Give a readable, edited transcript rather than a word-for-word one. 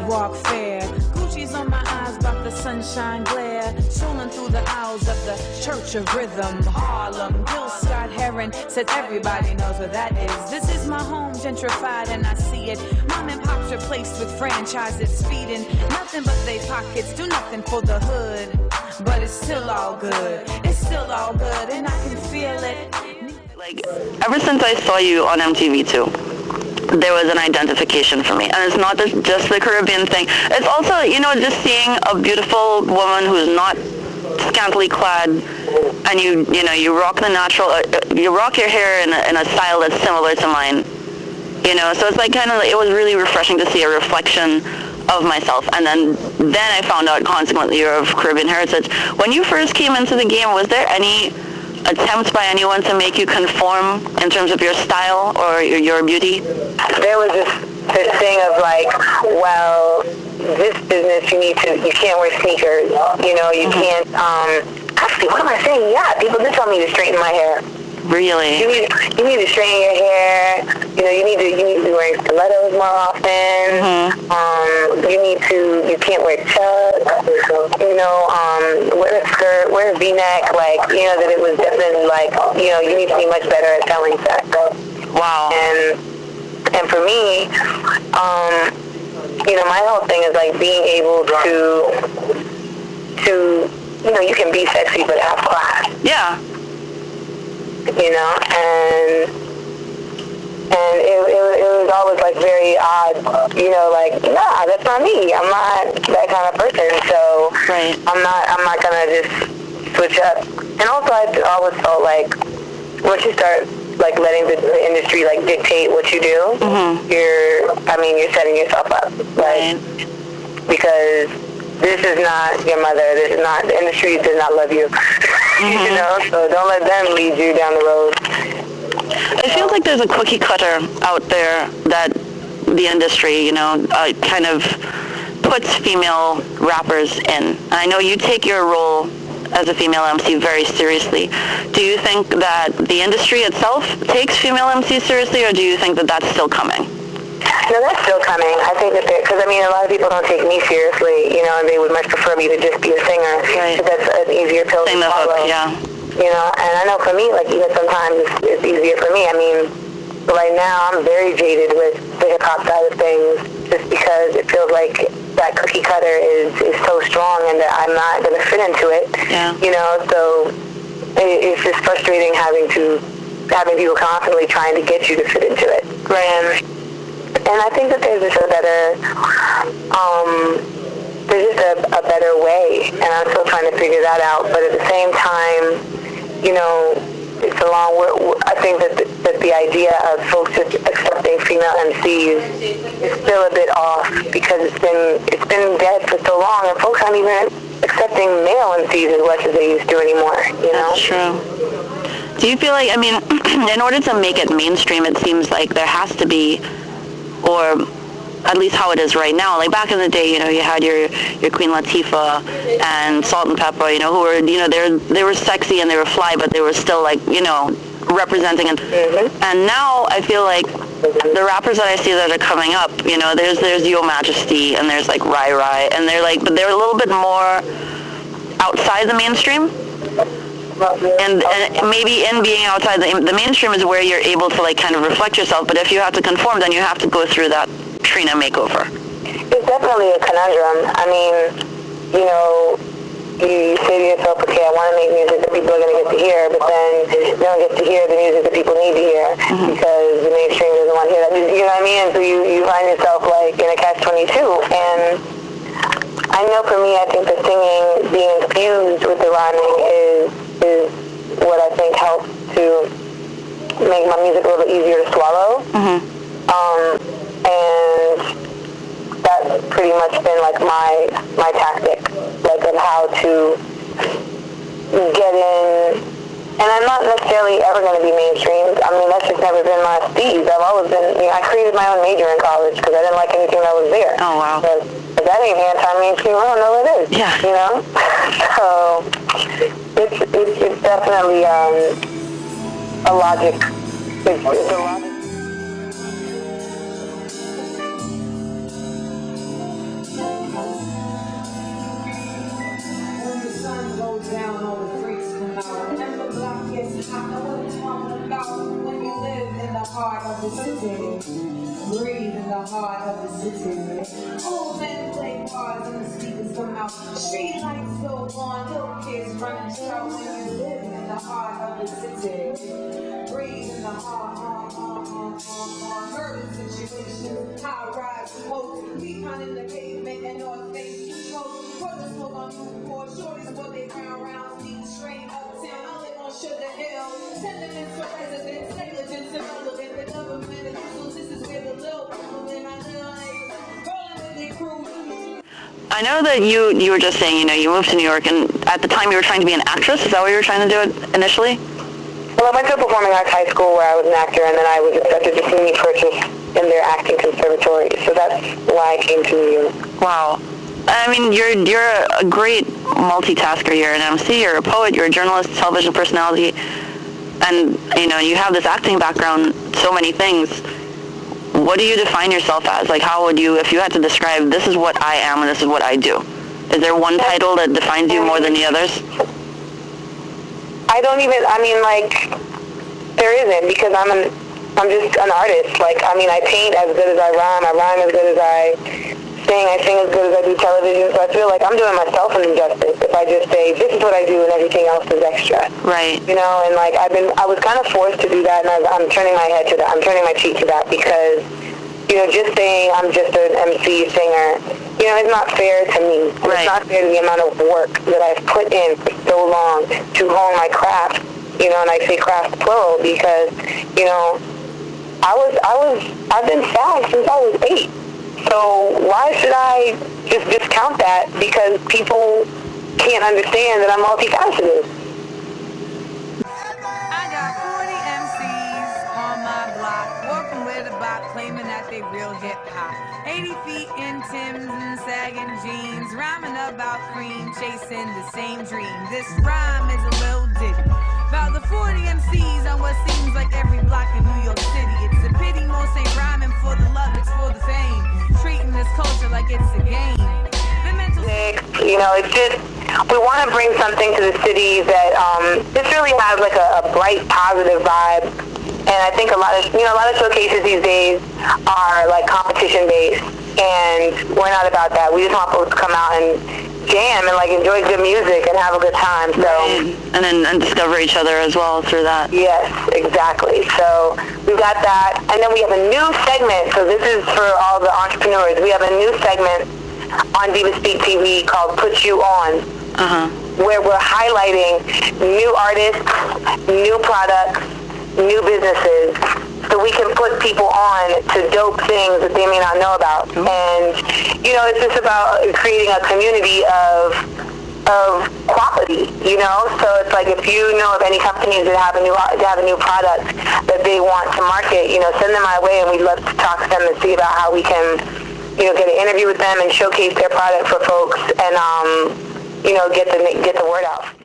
walk fair. Gucci's on my eyes, about the sunshine glare. Strolling through the aisles of the Church of Rhythm, Harlem. Gil Scott Heron said everybody knows what that is. This is my home, gentrified, and I see it. Mom and pops replaced with franchises, feeding nothing but they pockets, do nothing for the hood. But it's still all good, it's still all good, and I can feel it. Like, ever since I saw you on MTV too, there was an identification for me. And it's not just the Caribbean thing. It's also, you know, just seeing a beautiful woman who's not scantily clad, and you rock the natural, you rock your hair in a style that's similar to mine. You know, so it's like it was really refreshing to see a reflection of myself. And then I found out consequently you're of Caribbean heritage. When you first came into the game, was there any attempt by anyone to make you conform in terms of your style or your beauty? There was this thing of like, well, this business you can't wear sneakers, you know, you can't, actually, what am I saying? Yeah, people did tell me to straighten my hair. Really? You need to straighten your hair. You know, you need to be wearing stilettos more often. You can't wear chucks. You know, wear a skirt, wear a V-neck. Like, you know, that it was definitely like, you know, you need to be much better at selling sex. Wow. And for me, you know, my whole thing is like being able to, you know, you can be sexy but have class. Yeah. You know, and it was always like very odd, you know, like, nah, that's not me. I'm not that kind of person, so right. I'm not gonna just switch up. And also I always felt like once you start like letting the industry like dictate what you do, you're setting yourself up, like, because this is not your mother. This is not, the industry does not love you. You know, so don't let them lead you down the road. It feels like there's a cookie cutter out there that the industry, you know, kind of puts female rappers in. And I know you take your role as a female MC very seriously. Do you think that the industry itself takes female MCs seriously, or do you think that that's still coming? No, that's still coming. I think that because, I mean, a lot of people don't take me seriously, you know, and they would much prefer me to just be a singer. Right. Because that's an easier pill to swallow. Hook, yeah. You know, and I know for me, like, even sometimes it's easier for me. I mean, right now I'm very jaded with the hip-hop side of things just because it feels like that cookie cutter is so strong and that I'm not going to fit into it. Yeah. You know, so it's just frustrating having people constantly trying to get you to fit into it. Right. And I think that there's just a better way, and I'm still trying to figure that out. But at the same time, you know, it's I think that the idea of folks just accepting female MCs is still a bit off because it's been dead for so long, and folks aren't even accepting male MCs as much as they used to anymore. You know? That's true. Do you feel like, I mean, in order to make it mainstream, it seems like there has to be, or at least how it is right now. Like back in the day, you know, you had your Queen Latifah and Salt and Pepper, you know, who were, you know, they were sexy and they were fly, but they were still like, you know, representing it. And now I feel like the rappers that I see that are coming up, you know, there's Yo Majesty and there's like Rai Rai, and they're like, but they're a little bit more outside the mainstream. And maybe in being outside the mainstream is where you're able to like kind of reflect yourself, but if you have to conform, then you have to go through that Trina makeover. It's definitely a conundrum. I mean, you know, you say to yourself, okay, I want to make music that people are going to get to hear, but then you don't get to hear the music that people need to hear because the mainstream doesn't want to hear that. You know what I mean? And so you find yourself like in a catch-22. And I know for me, I think the singing being infused with the rhyming is what I think helps to make my music a little bit easier to swallow. And that's pretty much been like my tactic, like of how to get in. And I'm not necessarily ever going to be mainstream. I mean, that's just never been my speed. I've always been, you know, I created my own major in college because I didn't like anything that was there. Oh, wow. But if that ain't anti-mainstream, I don't know what it is. Yeah. You know? So it's definitely a logic. It's a logic. Breathe in the heart of the city. Old men play cards and the speakers come out. Street lights go on, little kids running shout. When you live in the heart of the city. Breathe in the heart. Murder situations, high rise smoke. Pecan in the pavement and North Face smoke. Put the smoke on Newport. Shorties what they round. Deep straight uptown. I live on Sugar Hill. Sentiments for residents, negligence irrelevant. The government is useless. This is where the little people live. I live rolling with their crew. I know that you were just saying, you moved to New York, and at the time you were trying to be an actress. Is that what you were trying to do initially? Well, I went to a performing arts high school where I was an actor, and then I was accepted to SUNY Purchase in their acting conservatory. So that's why I came to New York. Wow. I mean, you're a great multitasker. You're an MC, you're a poet, you're a journalist, television personality, and you have this acting background, so many things. What do you define yourself as? Like, how would you, if you had to describe, this is what I am and this is what I do? Is there one title that defines you more than the others? There isn't, because I'm just an artist. I paint as good as I rhyme as good as I sing as good as I do television, so I feel like I'm doing myself an injustice if I just say, this is what I do and everything else is extra. Right. And I was kind of forced to do that, and I'm turning my head to that. I'm turning my cheek to that because, just saying I'm just an MC singer, it's not fair to me. Right. It's not fair to the amount of work that I've put in for so long to hone my craft, and I say craft plural because, I've been sad since I was 8. So why should I just discount that because people can't understand that I'm multifaceted? I got 40 MCs on my block, walking with a bop, claiming that they real hip-hop. 80 feet in Timbs and sagging jeans, rhyming about cream, chasing the same dream. This rhyme is a little ditty about the 40 MCs on what seems like every block in New York City. It's a pity most ain't rhyming for the love, it's for the fame. Treating this culture like it's a game. The mental... It's just, we want to bring something to the city that just really has like a bright, positive vibe. And I think a lot of showcases these days are like competition based, and we're not about that. We just want folks to come out and jam and enjoy good music and have a good time. So and discover each other as well through that. Yes, exactly. So we've got that, and then we have a new segment. So this is for all the entrepreneurs. We have a new segment on Diva Speak TV called "Put You On," where we're highlighting new artists, new products, new businesses, so we can put people on to dope things that they may not know about. And, it's just about creating a community of quality, So it's like if you know of any companies that have a new product that they want to market, send them my way, and we'd love to talk to them and see about how we can, get an interview with them and showcase their product for folks and, get the word out.